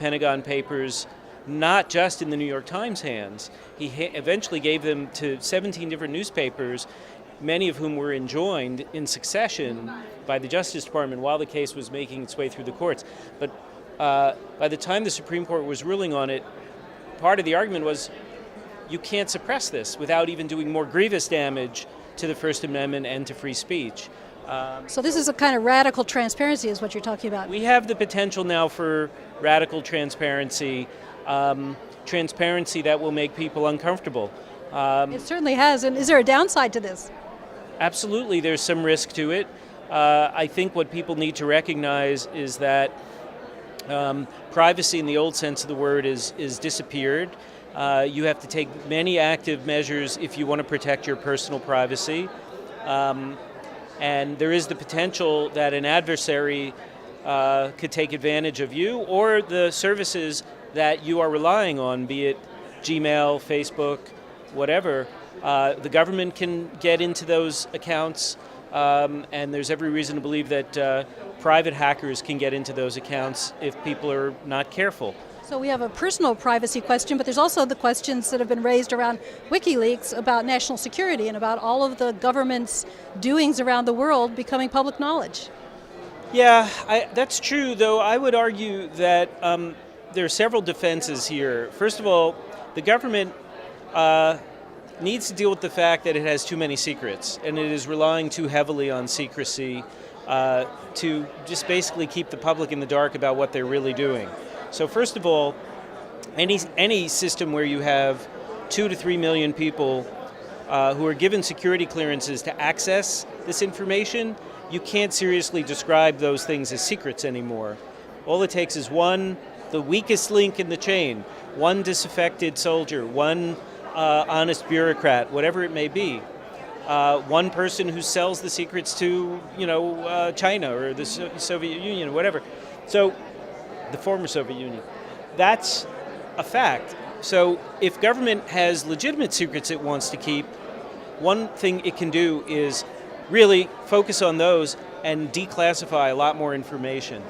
Pentagon Papers not just in the New York Times hands. He eventually gave them to 17 different newspapers, many of whom were enjoined in succession by the Justice Department while the case was making its way through the courts. But by the time the Supreme Court was ruling on it, part of the argument was you can't suppress this without even doing more grievous damage to the First Amendment and to free speech. So this is a kind of radical transparency is what you're talking about. We have the potential now for radical transparency, transparency that will make people uncomfortable. It certainly has. And is there a downside to this? Absolutely, there's some risk to it. I think what people need to recognize is that privacy in the old sense of the word is disappeared. You have to take many active measures if you want to protect your personal privacy. And there is the potential that an adversary could take advantage of you or the services that you are relying on, be it Gmail, Facebook, whatever. The government can get into those accounts, and there's every reason to believe that private hackers can get into those accounts if people are not careful. So we have a personal privacy question, but there's also the questions that have been raised around WikiLeaks about national security and about all of the government's doings around the world becoming public knowledge. Yeah, that's true, though I would argue that there are several defenses here. First of all, the government needs to deal with the fact that it has too many secrets, and it is relying too heavily on secrecy to just basically keep the public in the dark about what they're really doing. So first of all, any system where you have 2 to 3 million people who are given security clearances to access this information, you can't seriously describe those things as secrets anymore. All it takes is the weakest link in the chain, one disaffected soldier, one honest bureaucrat, whatever it may be, one person who sells the secrets to, China or the Soviet Union or whatever. So, the former Soviet Union. That's a fact. So if government has legitimate secrets it wants to keep, one thing it can do is really focus on those and declassify a lot more information.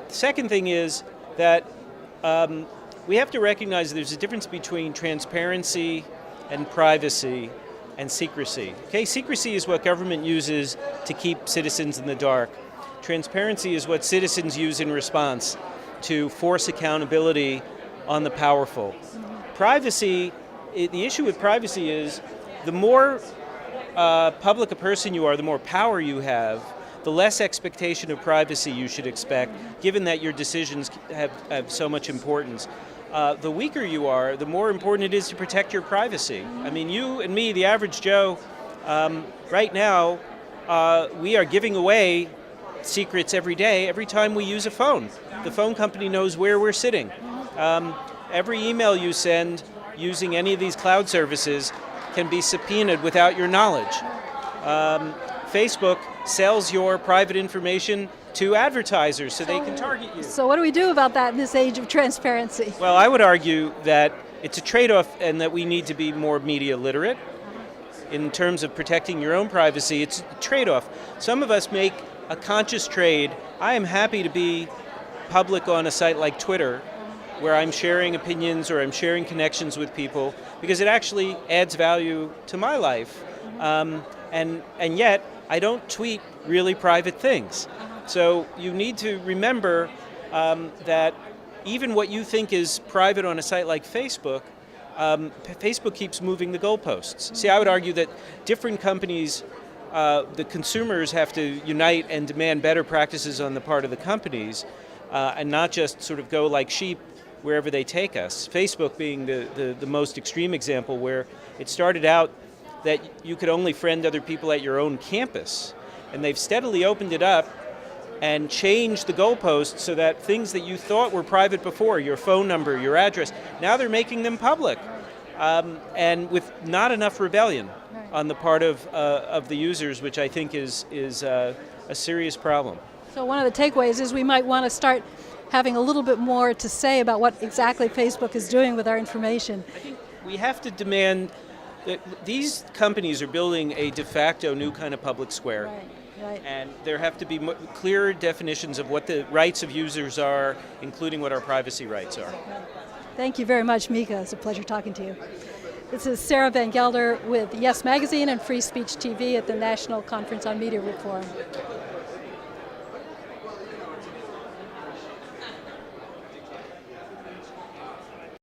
The second thing is that we have to recognize there's a difference between transparency and privacy and secrecy. Okay, secrecy is what government uses to keep citizens in the dark. Transparency is what citizens use in response to force accountability on the powerful. Privacy, the issue with privacy is the more public a person you are, the more power you have, the less expectation of privacy you should expect, given that your decisions have so much importance. The weaker you are, the more important it is to protect your privacy. I mean, you and me, the average Joe, right now, we are giving away secrets every day, every time we use a phone. The phone company knows where we're sitting. Every email you send using any of these cloud services can be subpoenaed without your knowledge. Facebook sells your private information to advertisers so they can target you. So what do we do about that in this age of transparency? Well, I would argue that it's a trade-off and that we need to be more media literate. In terms of protecting your own privacy, it's a trade-off. Some of us make a conscious trade. I am happy to be public on a site like Twitter where I'm sharing opinions or I'm sharing connections with people because it actually adds value to my life. And yet, I don't tweet really private things. So you need to remember that even what you think is private on a site like Facebook, Facebook keeps moving the goalposts. See, I would argue that different companies, the consumers have to unite and demand better practices on the part of the companies and not just sort of go like sheep wherever they take us. Facebook being the most extreme example where it started out that you could only friend other people at your own campus. And they've steadily opened it up and changed the goalposts so that things that you thought were private before, your phone number, your address, now they're making them public. And with not enough rebellion on the part of the users, which I think is a serious problem. So one of the takeaways is we might want to start having a little bit more to say about what exactly Facebook is doing with our information. I think we have to demand that these companies are building a de facto new kind of public square. Right. Right. And there have to be clearer definitions of what the rights of users are, including what our privacy rights are. Thank you very much, Micah. It's a pleasure talking to you. This is Sarah Van Gelder with Yes Magazine and Free Speech TV at the National Conference on Media Reform.